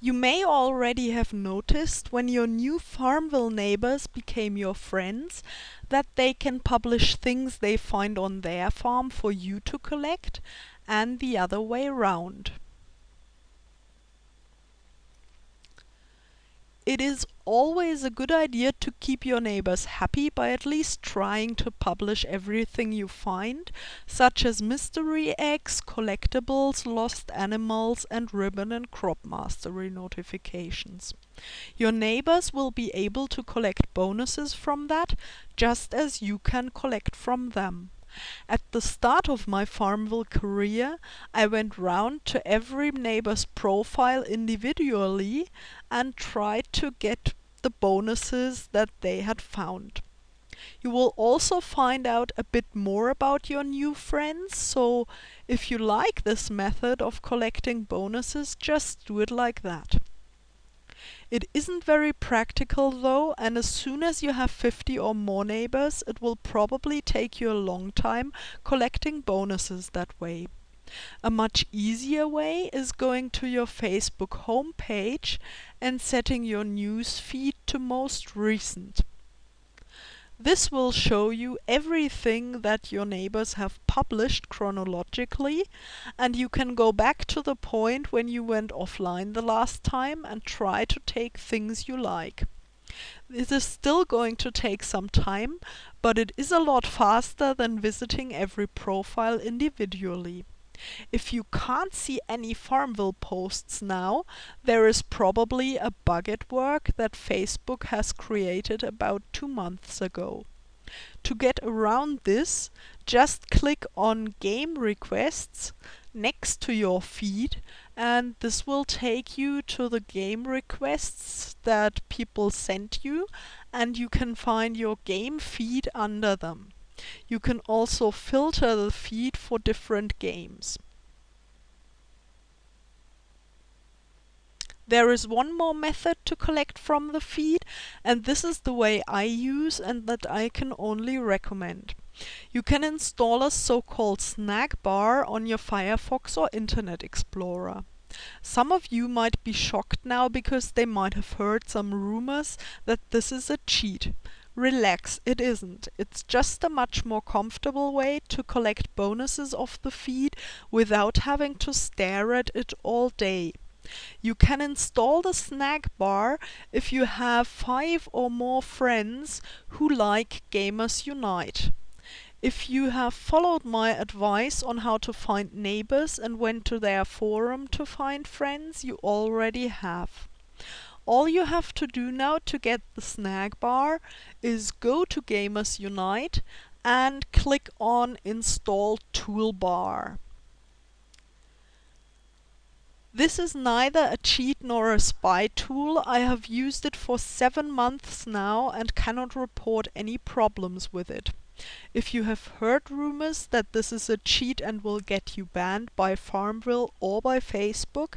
You may already have noticed when your new Farmville neighbors became your friends that they can publish things they find on their farm for you to collect, and the other way round. It is always a good idea to keep your neighbors happy by at least trying to publish everything you find, such as mystery eggs, collectibles, lost animals, and ribbon and crop mastery notifications. Your neighbors will be able to collect bonuses from that, just as you can collect from them. At the start of my Farmville career, I went round to every neighbor's profile individually and tried to get the bonuses that they had found. You will also find out a bit more about your new friends, so if you like this method of collecting bonuses, just do it like that. It isn't very practical though, and as soon as you have 50 or more neighbors, it will probably take you a long time collecting bonuses that way. A much easier way is going to your Facebook homepage and setting your news feed to most recent. This will show you everything that your neighbors have published chronologically, and you can go back to the point when you went offline the last time and try to take things you like. This is still going to take some time, but it is a lot faster than visiting every profile individually. If you can't see any Farmville posts now, there is probably a bug at work that Facebook has created about 2 months ago. To get around this, just click on Game Requests next to your feed, and this will take you to the game requests that people sent you, and you can find your game feed under them. You can also filter the feed for different games. There is one more method to collect from the feed, and this is the way I use and that I can only recommend. You can install a so-called snack bar on your Firefox or Internet Explorer. Some of you might be shocked now because they might have heard some rumors that this is a cheat. Relax, it isn't. It's just a much more comfortable way to collect bonuses off the feed without having to stare at it all day. You can install the snack bar if you have 5 or more friends who like Gamers Unite. If you have followed my advice on how to find neighbors and went to their forum to find friends, you already have. All you have to do now to get the snack bar is go to Gamers Unite and click on Install Toolbar. This is neither a cheat nor a spy tool. I have used it for 7 months now and cannot report any problems with it. If you have heard rumors that this is a cheat and will get you banned by Farmville or by Facebook,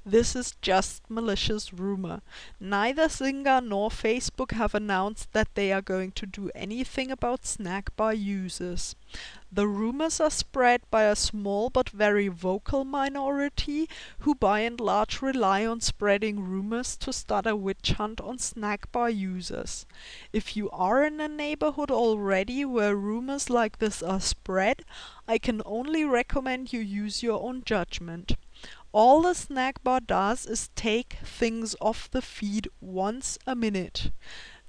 this is just malicious rumor. Neither Zynga nor Facebook have announced that they are going to do anything about snack bar users. The rumors are spread by a small but very vocal minority who by and large rely on spreading rumors to start a witch hunt on snack bar users. If you are in a neighborhood already where rumors like this are spread, I can only recommend you use your own judgment. All the snack bar does is take things off the feed once a minute.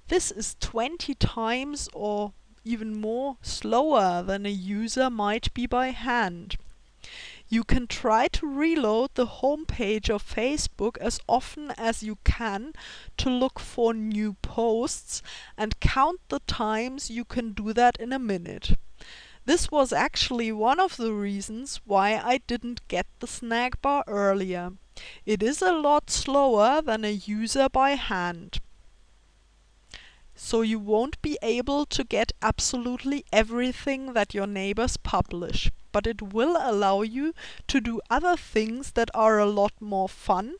This is 20 times or even more slower than a user might be by hand. You can try to reload the homepage of Facebook as often as you can to look for new posts and count the times you can do that in a minute. This was actually one of the reasons why I didn't get the snack bar earlier. It is a lot slower than a user by hand. So you won't be able to get absolutely everything that your neighbors publish, but it will allow you to do other things that are a lot more fun,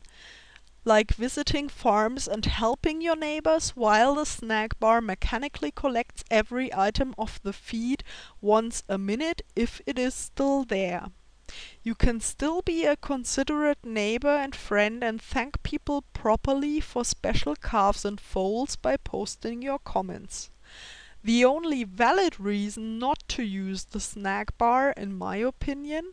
like visiting farms and helping your neighbors while the snack bar mechanically collects every item off the feed once a minute if it is still there. You can still be a considerate neighbor and friend and thank people properly for special carves and folds by posting your comments. The only valid reason not to use the snack bar, in my opinion,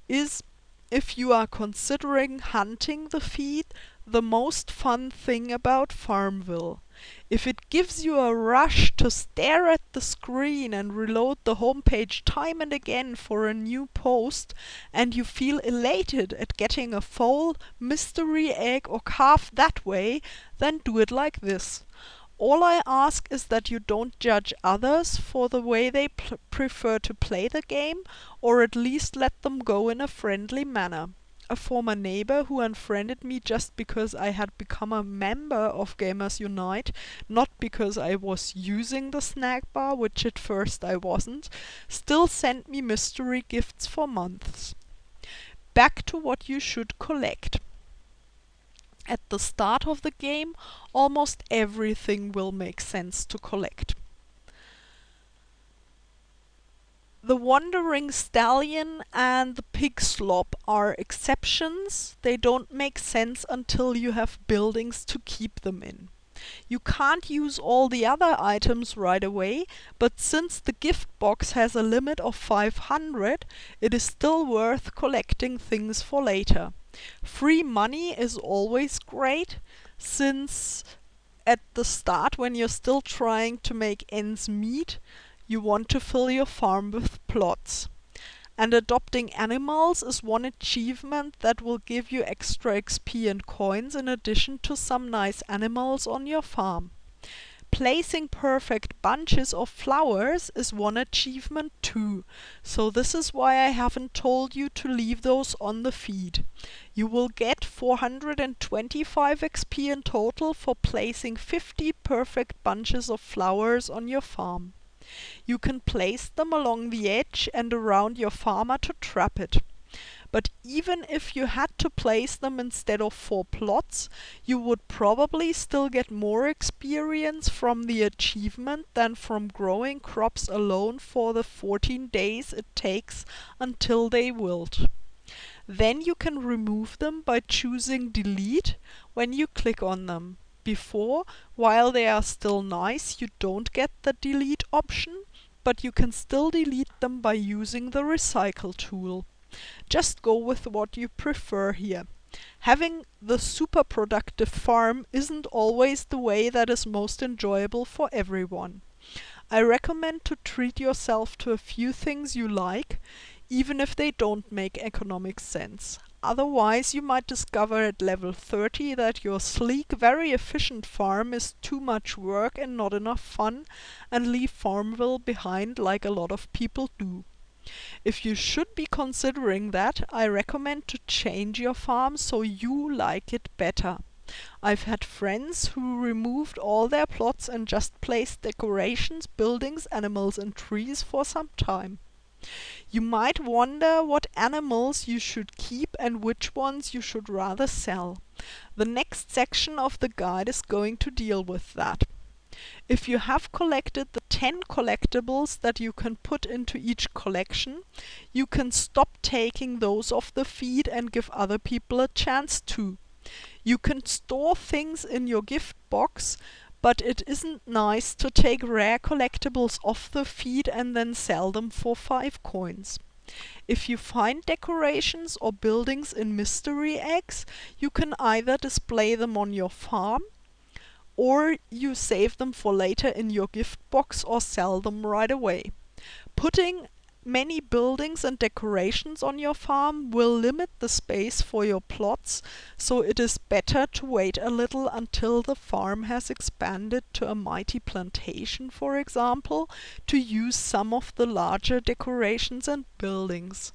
is if you are considering hunting the feed, the most fun thing about Farmville. If it gives you a rush to stare at the screen and reload the homepage time and again for a new post, and you feel elated at getting a foal, mystery egg, or calf that way, then do it like this. All I ask is that you don't judge others for the way they prefer to play the game, or at least let them go in a friendly manner. A former neighbor who unfriended me just because I had become a member of Gamers Unite, not because I was using the snack bar, which at first I wasn't, still sent me mystery gifts for months. Back to what you should collect. At the start of the game, almost everything will make sense to collect. The Wandering Stallion and the Pig Slop are exceptions. They don't make sense until you have buildings to keep them in. You can't use all the other items right away, but since the gift box has a limit of 500, it is still worth collecting things for later. Free money is always great, since at the start, when you're still trying to make ends meet, you want to fill your farm with plots. And adopting animals is one achievement that will give you extra XP and coins in addition to some nice animals on your farm. Placing perfect bunches of flowers is one achievement too, so this is why I haven't told you to leave those on the feed. You will get 425 XP in total for placing 50 perfect bunches of flowers on your farm. You can place them along the edge and around your farmer to trap it. But even if you had to place them instead of 4 plots, you would probably still get more experience from the achievement than from growing crops alone for the 14 days it takes until they wilt. Then you can remove them by choosing delete when you click on them. Before, while they are still nice, you don't get the delete option, but you can still delete them by using the recycle tool. Just go with what you prefer here. Having the super productive farm isn't always the way that is most enjoyable for everyone. I recommend to treat yourself to a few things you like, even if they don't make economic sense. Otherwise, you might discover at level 30 that your sleek, very efficient farm is too much work and not enough fun, and leave Farmville behind like a lot of people do. If you should be considering that, I recommend to change your farm so you like it better. I've had friends who removed all their plots and just placed decorations, buildings, animals and trees for some time. You might wonder what animals you should keep and which ones you should rather sell. The next section of the guide is going to deal with that. If you have collected the 10 collectibles that you can put into each collection, you can stop taking those off the feed and give other people a chance too. You can store things in your gift box, but it isn't nice to take rare collectibles off the feed and then sell them for 5 coins. If you find decorations or buildings in mystery eggs, you can either display them on your farm, or you save them for later in your gift box or sell them right away. Putting many buildings and decorations on your farm will limit the space for your plots, so it is better to wait a little until the farm has expanded to a mighty plantation, for example, to use some of the larger decorations and buildings.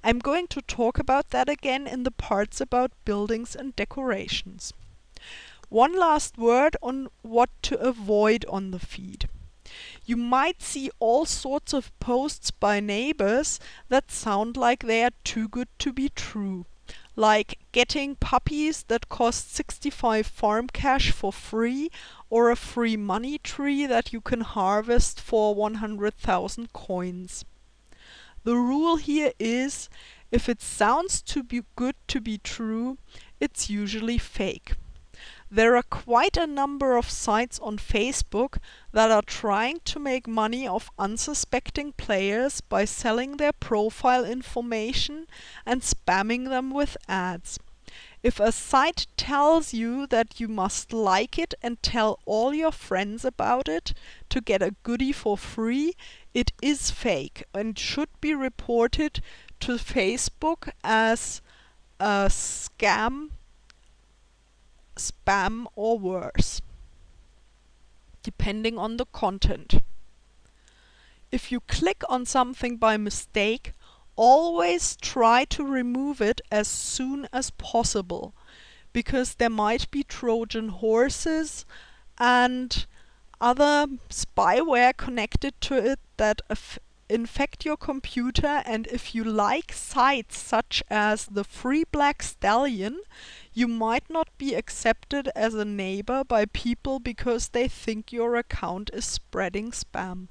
I'm going to talk about that again in the parts about buildings and decorations. One last word on what to avoid on the feed. You might see all sorts of posts by neighbors that sound like they are too good to be true. Like getting puppies that cost 65 farm cash for free, or a free money tree that you can harvest for 100,000 coins. The rule here is, If it sounds too good to be true, it's usually fake. There are quite a number of sites on Facebook that are trying to make money off unsuspecting players by selling their profile information and spamming them with ads. If a site tells you that you must like it and tell all your friends about it to get a goodie for free, it is fake and should be reported to Facebook as a scam, spam, or worse, depending on the content. If you click on something by mistake, always try to remove it as soon as possible, because there might be Trojan horses and other spyware connected to it that infect your computer, and if you like sites such as the Free Black Stallion, you might not be accepted as a neighbor by people because they think your account is spreading spam.